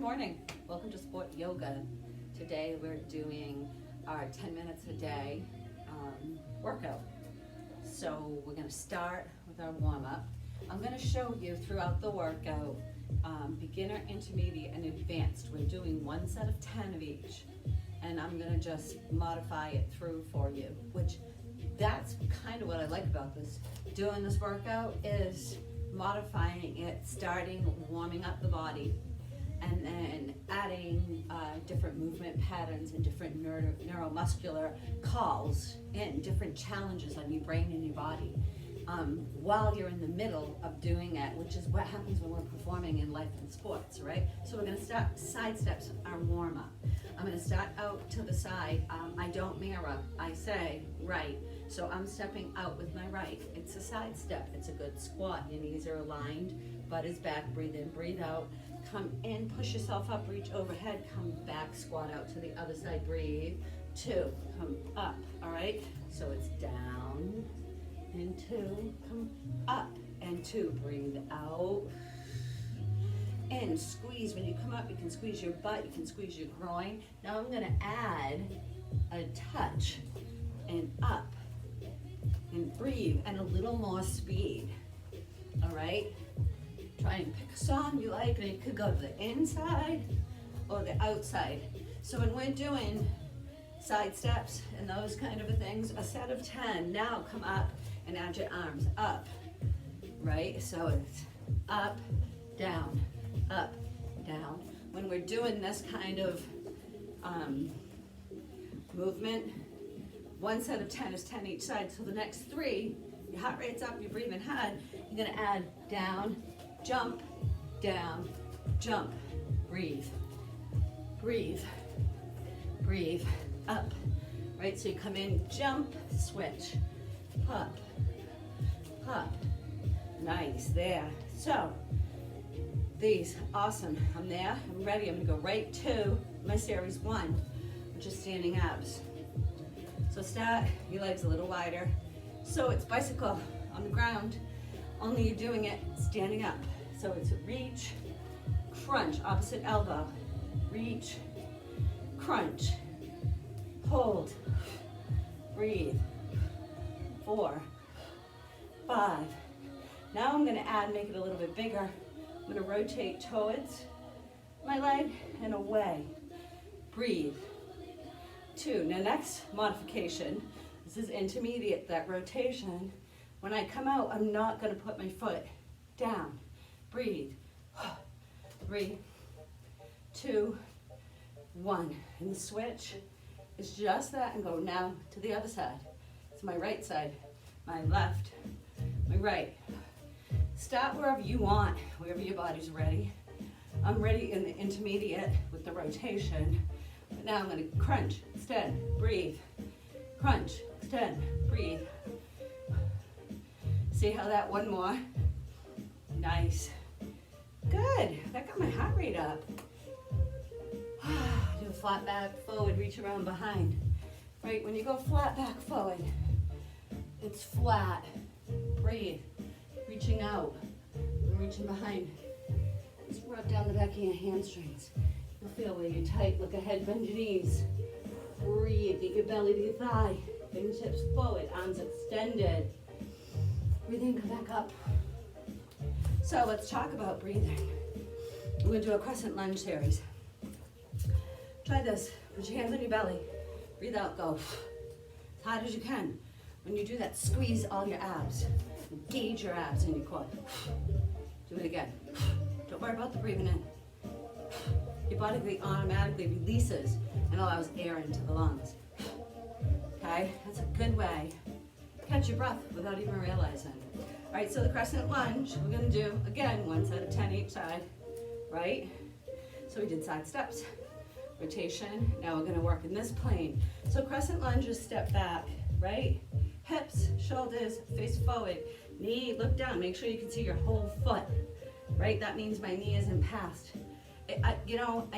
morning. Welcome to Sport Yoga. Today we're doing our 10 minutes a day workout. So we're going to start with our warm-up. I'm going to show you throughout the workout beginner, intermediate, and advanced. We're doing one set of 10 of each. And I'm going to just modify it through for you, which that's kind of what I like about this. Doing this workout is modifying it, starting warming up the body, and then adding different movement patterns and different neuromuscular calls and different challenges on your brain and your body while you're in the middle of doing it, which is what happens when we're performing in life and sports, right? So we're going to start side steps, our warm-up. I'm going to start out to the side. I don't mirror, I say right. So I'm stepping out with my right. It's a side step. It's a good squat. Your knees are aligned, butt is back. Breathe in, breathe out. Come in, push yourself up, reach overhead, come back, squat out to the other side, breathe. 2, come up, all right? So it's down, and 2, come up, and 2, breathe out. In, squeeze. When you come up, you can squeeze your butt, you can squeeze your groin. Now I'm gonna add a touch, and up, and breathe, and a little more speed, all right? Try and pick a song you like, and it could go to the inside or the outside. So when we're doing side steps and those kind of things, a set of 10, now come up and add your arms up, right? So it's up, down, up, down. When we're doing this kind of movement, one set of 10 is 10 each side. So the next 3, your heart rate's up, you're breathing hard, you're gonna add down, jump, down, jump, breathe, breathe, breathe, up, right? So you come in, jump, switch, up, up, nice, there. So, these, awesome, I'm there, I'm ready, I'm gonna go right to my series 1, which is standing abs. So start, your legs a little wider. So it's bicycle on the ground, only you're doing it standing up. So it's reach, crunch, opposite elbow, reach, crunch, hold, breathe, 4, 5. Now I'm gonna add, make it a little bit bigger. I'm gonna rotate towards my leg and away, breathe, 2. Now next modification, this is intermediate, that rotation. When I come out, I'm not gonna put my foot down. Breathe. 3, 2, 1. And the switch is just that, and go now to the other side. It's my right side, my left, my right. Start wherever you want, wherever your body's ready. I'm ready in the intermediate with the rotation. But now I'm gonna crunch, extend, breathe. Crunch, extend, breathe. See how that one more? Nice. Good, that got my heart rate up. Do a flat back forward, reach around behind. Right, when you go flat back forward, it's flat. Breathe, reaching out, and reaching behind. Just rub down the back of your hamstrings. You'll feel where you're tight, look ahead, bend your knees. Breathe, get your belly to your thigh. Fingertips forward, arms extended. Breathe in, come back up. So let's talk about breathing. We're gonna do a crescent lunge series. Try this, put your hands on your belly. Breathe out, go as hard as you can. When you do that, squeeze all your abs. Engage your abs in your quad. Do it again. Don't worry about the breathing in. Your body automatically releases and allows air into the lungs. Okay, that's a good way to catch your breath without even realizing. All right, so the crescent lunge, we're gonna do, again, one set of 10 each side, right? So we did side steps, rotation. Now we're gonna work in this plane. So crescent lunge is step back, right? Hips, shoulders, face forward, knee, look down. Make sure you can see your whole foot, right? That means my knee isn't past. I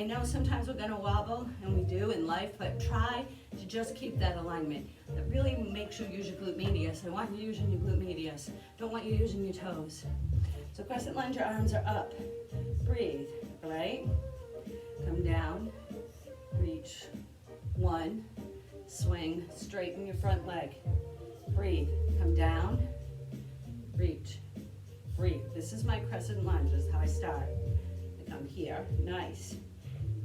know sometimes we're gonna wobble, and we do in life, but try to just keep that alignment. That really makes you use your glute medius. I want you using your glute medius. Don't want you using your toes. So crescent lunge, your arms are up. Breathe, right? down, reach, 1, swing, straighten your front leg, breathe, come down, reach, breathe. This is my crescent lunge, this is how I start. I come here, nice,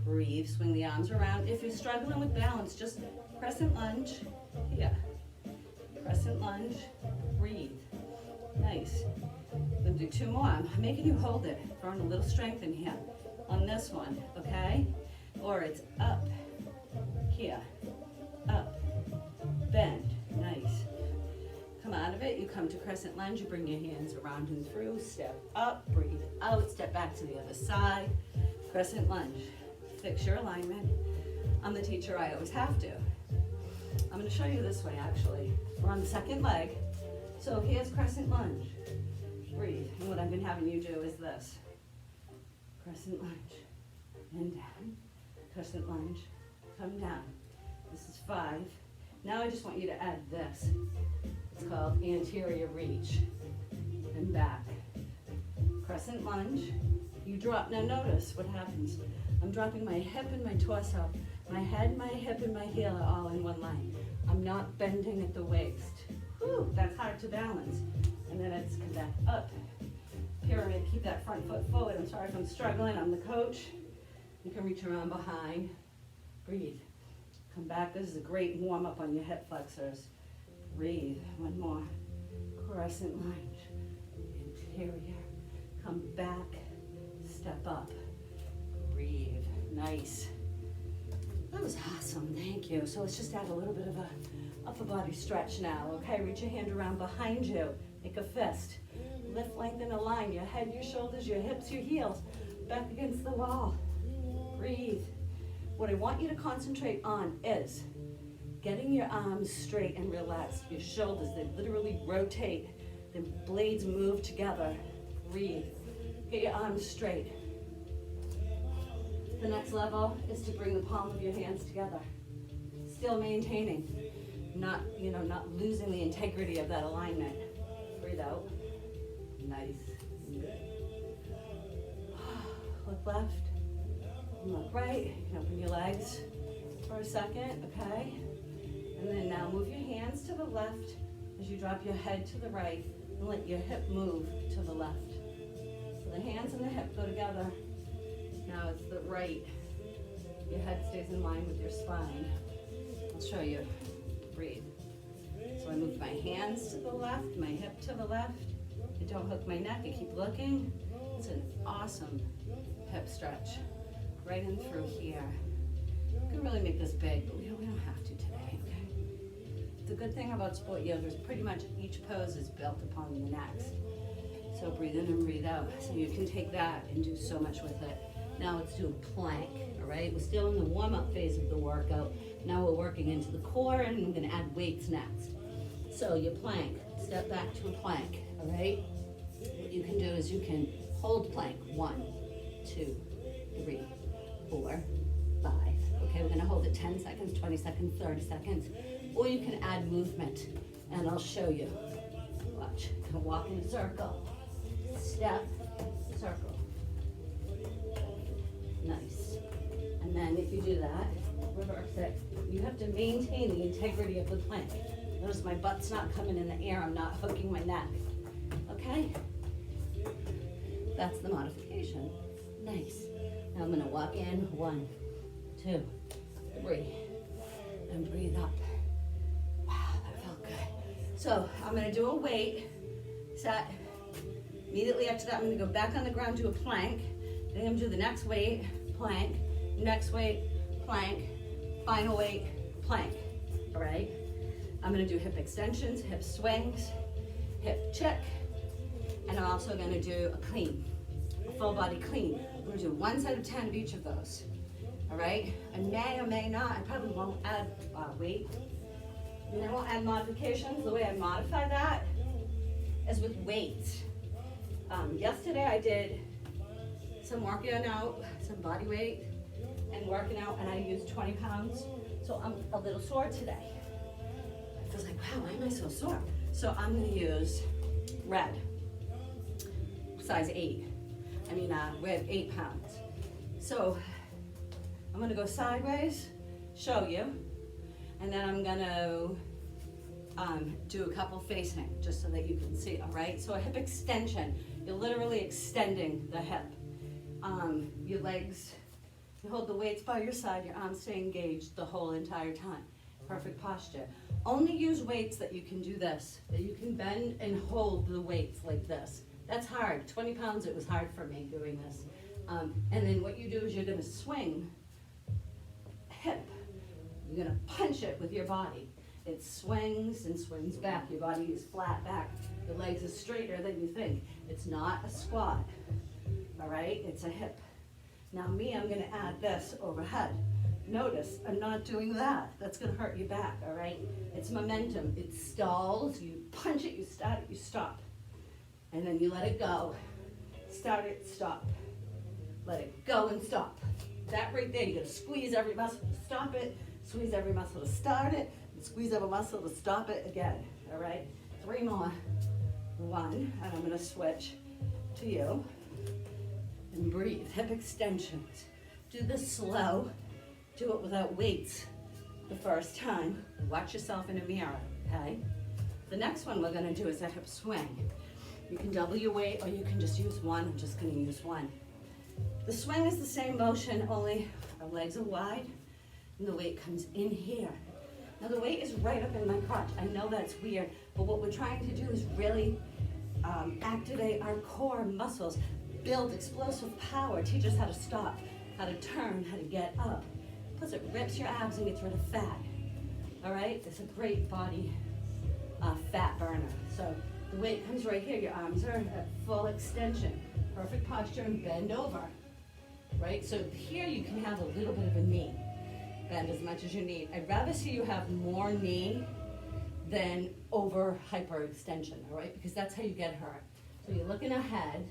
breathe, swing the arms around. If you're struggling with balance, just crescent lunge, here, crescent lunge, breathe, nice. I'm gonna do 2 more, I'm making you hold it, throwing a little strength in here on this one, okay? Or it's up, here, up, bend, nice. Come out of it, you come to crescent lunge, you bring your hands around and through, step up, breathe out, step back to the other side, crescent lunge. Fix your alignment. I'm the teacher, I always have to. I'm gonna show you this way actually. We're on the second leg. So here's crescent lunge. Breathe, and what I've been having you do is this. Crescent lunge, and down, crescent lunge, come down. This is 5. Now I just want you to add this. It's called anterior reach, and back. Crescent lunge, you drop, now notice what happens. I'm dropping my hip and my torso. My head, my hip, and my heel are all in one line. I'm not bending at the waist. Whew, that's hard to balance. And then it's come back up. Pyramid, keep that front foot forward. I'm sorry if I'm struggling, I'm the coach. You can reach around behind. Breathe. Come back, this is a great warm up on your hip flexors. Breathe, 1 more. Crescent lunge, interior. Come back, step up. Breathe, nice. That was awesome, thank you. So let's just add a little bit of a upper body stretch now, okay? Reach your hand around behind you, make a fist. Lift, lengthen, align your head, your shoulders, your hips, your heels, back against the wall. Breathe. What I want you to concentrate on is getting your arms straight and relaxed. Your shoulders, they literally rotate. The blades move together. Breathe. Get your arms straight. The next level is to bring the palm of your hands together. Still maintaining, not losing the integrity of that alignment. Breathe out. Nice. Look left. Look right. You can open your legs for a second, okay? And then now move your hands to the left as you drop your head to the right and let your hip move to the left. So the hands and the hip go together. Now it's the right. Your head stays in line with your spine. I'll show you. Breathe. So I move my hands to the left, my hip to the left. I don't hook my neck, I keep looking. It's an awesome hip stretch. Right in through here. You can really make this big, but we don't have to today, okay? The good thing about sport yoga is pretty much each pose is built upon the next. So breathe in and breathe out. So you can take that and do so much with it. Now let's do a plank, all right? We're still in the warm-up phase of the workout. Now we're working into the core and I'm gonna add weights next. So your plank, step back to a plank, all right? What you can do is you can hold plank, 1, 2, 3, 4, 5. Okay, we're gonna hold it 10 seconds, 20 seconds, 30 seconds. Or you can add movement and I'll show you. Watch, I'm gonna walk in a circle. Step, circle. Nice. And then if you do that, reverse it. You have to maintain the integrity of the plank. Notice my butt's not coming in the air, I'm not hooking my neck. Okay? That's the modification. Nice. Now I'm gonna walk in, 1, 2, 3, and breathe up. Wow, that felt good. So I'm gonna do a weight set. Immediately after that, I'm gonna go back on the ground, do a plank. Then I'm gonna do the next weight, plank, next weight, plank, final weight, plank, all right? I'm gonna do hip extensions, hip swings, hip check, and I'm also gonna do a clean, a full body clean. I'm gonna do 1 set of 10 of each of those, all right? I may or may not, I probably won't add weight. I mean, I won't add modifications. The way I modify that is with weights. Yesterday I did some working out, some body weight, and working out, and I used 20 pounds. So I'm a little sore today. I was like, wow, why am I so sore? So I'm gonna use red, size 8. I mean, weigh 8 pounds. So I'm gonna go sideways, show you, and then I'm gonna do a couple facing, just so that you can see, all right? So a hip extension, you're literally extending the hip. Your legs, you hold the weights by your side, your arms stay engaged the whole entire time. Perfect posture. Only use weights that you can do this, that you can bend and hold the weights like this. That's hard. 20 pounds, it was hard for me doing this. And then what you do is you're gonna swing hip. You're gonna punch it with your body. It swings and swings back. Your body is flat back. Your legs are straighter than you think. It's not a squat, all right? It's a hip. Now me, I'm gonna add this overhead. Notice, I'm not doing that. That's gonna hurt your back, all right? It's momentum. It stalls, you punch it, you start it, you stop. And then you let it go. Start it, stop. Let it go and stop. That right there, you gotta squeeze every muscle to stop it, squeeze every muscle to start it, and squeeze every muscle to stop it again, all right? 3 more. 1, and I'm gonna switch to you. And breathe, hip extensions. Do this slow. Do it without weights the first time. Watch yourself in a mirror, okay? The next one we're gonna do is a hip swing. You can double your weight or you can just use one. I'm just gonna use one. The swing is the same motion, only our legs are wide and the weight comes in here. Now the weight is right up in my crotch. I know that's weird, but what we're trying to do is really activate our core muscles, build explosive power, teach us how to stop, how to turn, how to get up. Plus it rips your abs and gets rid of fat. All right, it's a great body fat burner. So the weight comes right here, your arms are at full extension. Perfect posture and bend over, right? So here you can have a little bit of a knee. Bend as much as you need. I'd rather see you have more knee than over hyperextension, all right? Because that's how you get hurt. So you're looking ahead,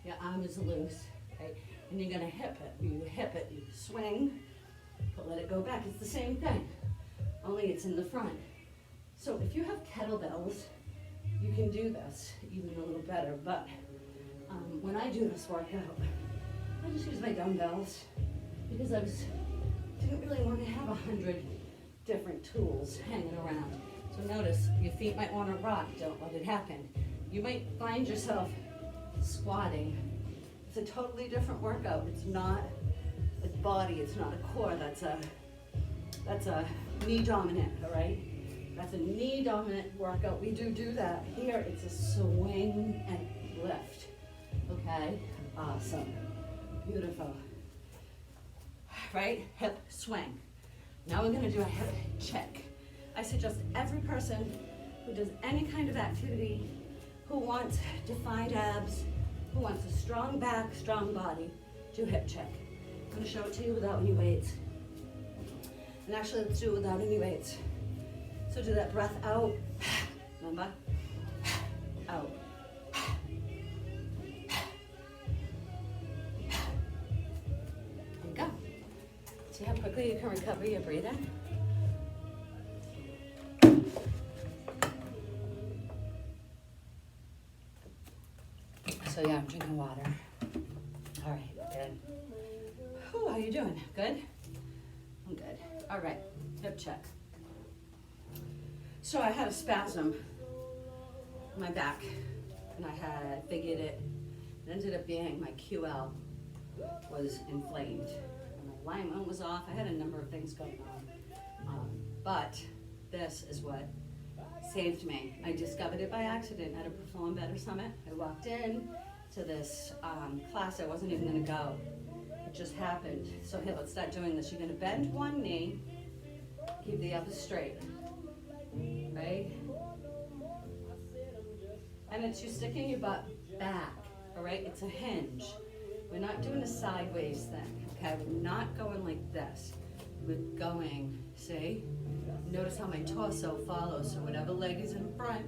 your arm is loose, okay? And you're gonna hip it. You hip it, you swing, but let it go back. It's the same thing, only it's in the front. So if you have kettlebells, you can do this even a little better, but when I do this workout, I just use my dumbbells because didn't really want to have 100 different tools hanging around. So notice, your feet might want to rock, don't let it happen. You might find yourself squatting. It's a totally different workout. It's not a body, it's not a core, that's a knee dominant, all right? That's a knee dominant workout. We do that. Here, it's a swing and lift, okay? Awesome, beautiful. Right, hip swing. Now we're gonna do a hip check. I suggest every person who does any kind of activity, who wants defined abs, who wants a strong back, strong body, do hip check. I'm gonna show it to you without any weights. And actually, let's do it without any weights. So do that breath out, remember? Out. And go. See how quickly you can recover your breathing? So yeah, I'm drinking water. All right, good. Whew, how you doing? Good? I'm good. All right, hip check. So I had a spasm in my back, and I had figured it ended up being my QL was inflamed. And my alignment was off. I had a number of things going on. But this is what saved me. I discovered it by accident at a Perform Better Summit. I walked in to this class I wasn't even gonna go. It just happened. So here, let's start doing this. You're gonna bend one knee, keep the other straight, right? And it's you sticking your butt back, all right? It's a hinge. We're not doing a sideways thing, okay? We're not going like this. We're going, see? Notice how my torso follows, so whatever leg is in front,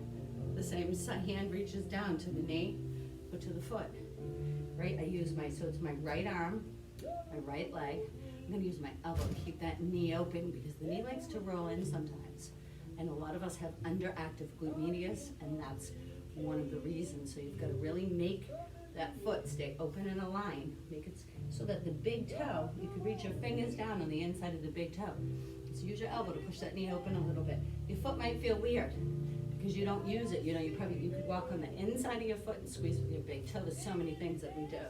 the same hand reaches down to the knee or to the foot, right? I use so it's my right arm, my right leg. I'm gonna use my elbow to keep that knee open because the knee likes to roll in sometimes. And a lot of us have underactive glute medius, and that's one of the reasons. So you've gotta really make that foot stay open and aligned. Make it so that the big toe, you can reach your fingers down on the inside of the big toe. So use your elbow to push that knee open a little bit. Your foot might feel weird because you don't use it. You know, you could walk on the inside of your foot and squeeze with your big toe. There's so many things that we do.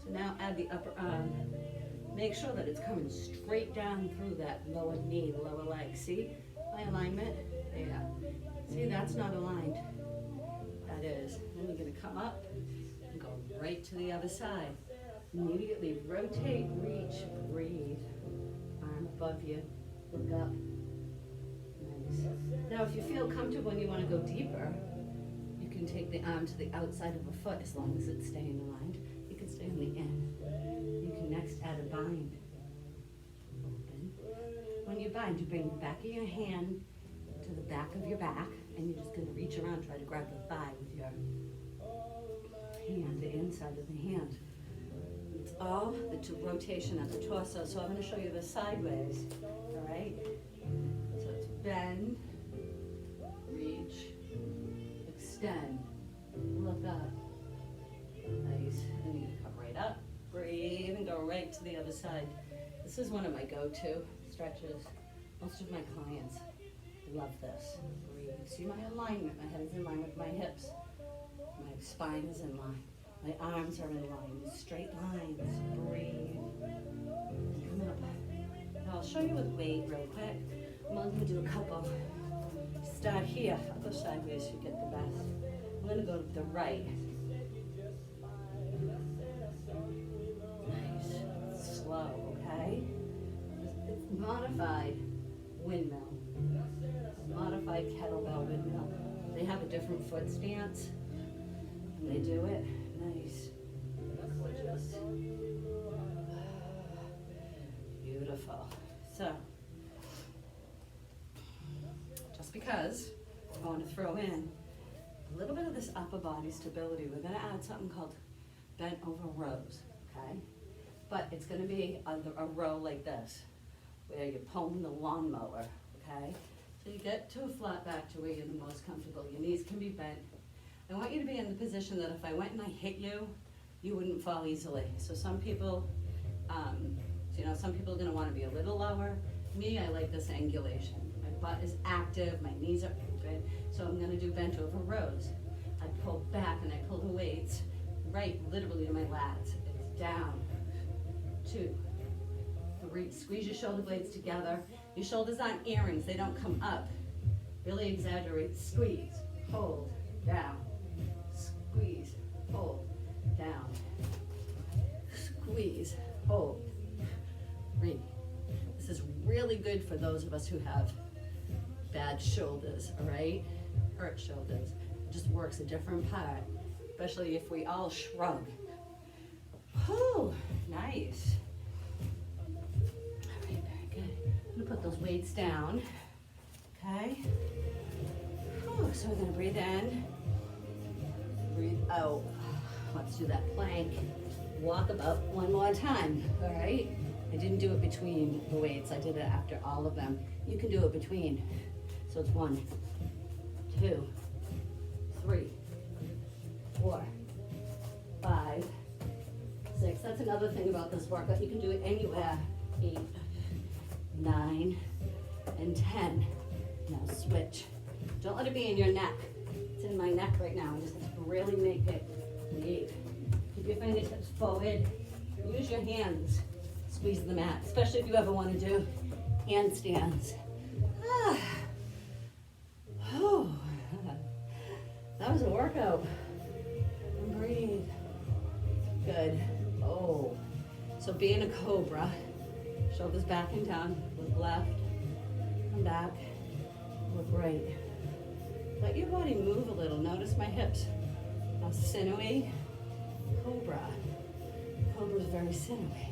So now add the upper arm. Make sure that it's coming straight down through that lower knee, lower leg. See my alignment? Yeah. See, that's not aligned. That is. Then you're gonna come up and go right to the other side. Immediately rotate, reach, breathe. Arm above you, look up. Nice. Now if you feel comfortable and you wanna go deeper, you can take the arm to the outside of a foot as long as it's staying aligned. You can stay on the end. You can next add a bind. Open. When you bind, you bring the back of your hand to the back of your back, and you're just gonna reach around, try to grab the thigh with your hand, the inside of the hand. It's all the rotation of the torso. So I'm gonna show you this sideways, all right? So it's bend, reach, extend, look up. Nice, and you come right up, breathe, and go right to the other side. This is one of my go-to stretches. Most of my clients love this. Breathe. See my alignment, my head is in line with my hips. My spine is in line. My arms are in line, straight lines. Breathe. Come up. Now I'll show you with weight real quick. I'm only gonna do a couple. Start here. I'll go sideways so you get the best. I'm gonna go to the right. Nice. Slow, okay? It's modified windmill. Modified kettlebell windmill. They have a different foot stance, and they do it. Nice. Gorgeous. Beautiful. So, just because I want to throw in a little bit of this upper body stability, we're going to add something called bent over rows, okay? But it's going to be a row like this, where you're pulling the lawnmower, okay? So you get to a flat back to where you're the most comfortable. Your knees can be bent. I want you to be in the position that if I went and I hit you, you wouldn't fall easily. So some people, some people are gonna wanna be a little lower. Me, I like this angulation. My butt is active, my knees are open, so I'm gonna do bent over rows. I pull back and I pull the weights right literally to my lats. It's down, 2, 3, squeeze your shoulder blades together. Your shoulders aren't earrings, they don't come up. Really exaggerate, squeeze, hold, down, squeeze, hold, down, squeeze, hold, breathe. This is really good for those of us who have bad shoulders, all right? Hurt shoulders. It just works a different part, especially if we all shrug. Whew, nice. I'm gonna put those weights down, okay? Whew, so we're gonna breathe in, breathe out. Let's do that plank. Walk about one more time, all right? I didn't do it between the weights, I did it after all of them. You can do it between. So it's 1, 2, 3, 4, 5, 6. That's another thing about this workout. You can do it anywhere. 8, 9, and 10. Now switch. Don't let it be in your neck. It's in my neck right now. Just really make it deep. Keep your fingertips forward. Use your hands. Squeeze the mat, especially if you ever want to do handstands. Oh, that was a workout. And breathe. Good. Oh, so be in a cobra. Shoulders back and down. Look left. Come back. Look right. Let your body move a little. Notice my hips. Now sinewy. Cobra. Cobra is very sinewy.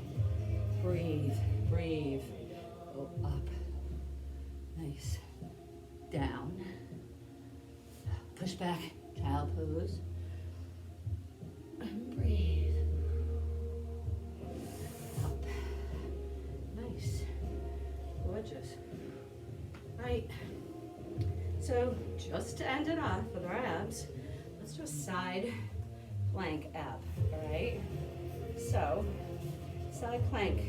Breathe. Breathe. Go up. Nice. Down. Push back. Child pose. And breathe. Up. Nice. Gorgeous. Right. So just to end it off with our abs, let's do a side plank ab, all right? So, side plank.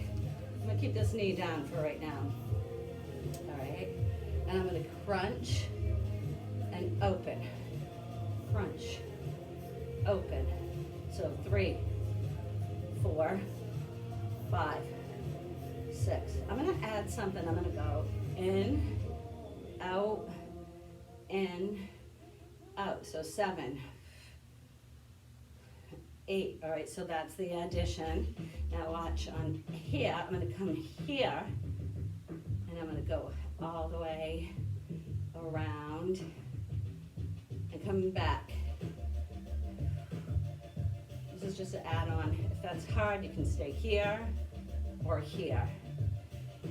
I'm gonna keep this knee down for right now, all right? And I'm gonna crunch and open, crunch, open. So 3, 4, 5, 6. I'm gonna add something. I'm gonna go in, out, so 7, 8. All right, so that's the addition. Now watch on here. I'm gonna come here, and I'm gonna go all the way around and come back. This is just an add-on. If that's hard, you can stay here or here.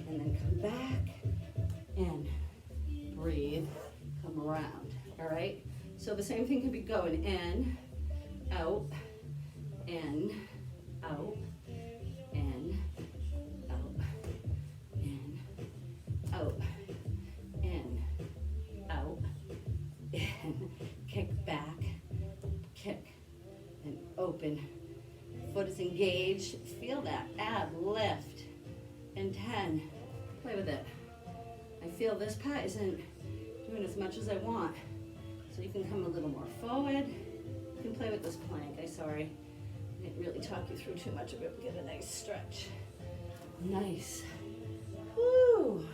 And then come back and breathe, come around, all right? So the same thing can be going in, out, in, out, in, out, in, out, in, out, in, kick back, kick, and open. Foot is engaged. Feel that ab lift. And 10. Play with it. I feel this part isn't doing as much as I want. So you can come a little more forward. You can play with this plank. Sorry. I didn't really talk you through too much of it. Get a nice stretch. Nice. Woo.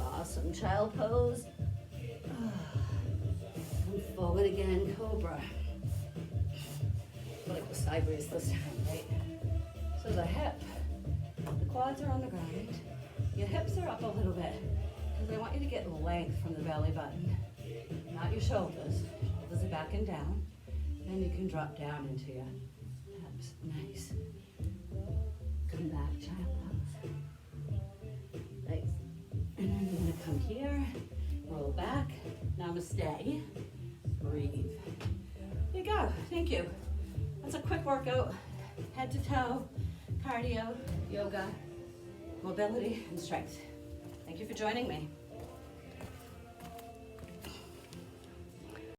Awesome. Child pose. Come forward again, cobra. But like go sideways this time, right? So the hip, the quads are on the ground. Your hips are up a little bit because I want you to get length from the belly button, not your shoulders. Shoulders are back and down. Then you can drop down into your hips. Nice. Come back, child pose. Nice. And then you're gonna come here, roll back. Namaste. Breathe. There you go. Thank you. That's a quick workout, head to toe, cardio, yoga, mobility, and strength. Thank you for joining me.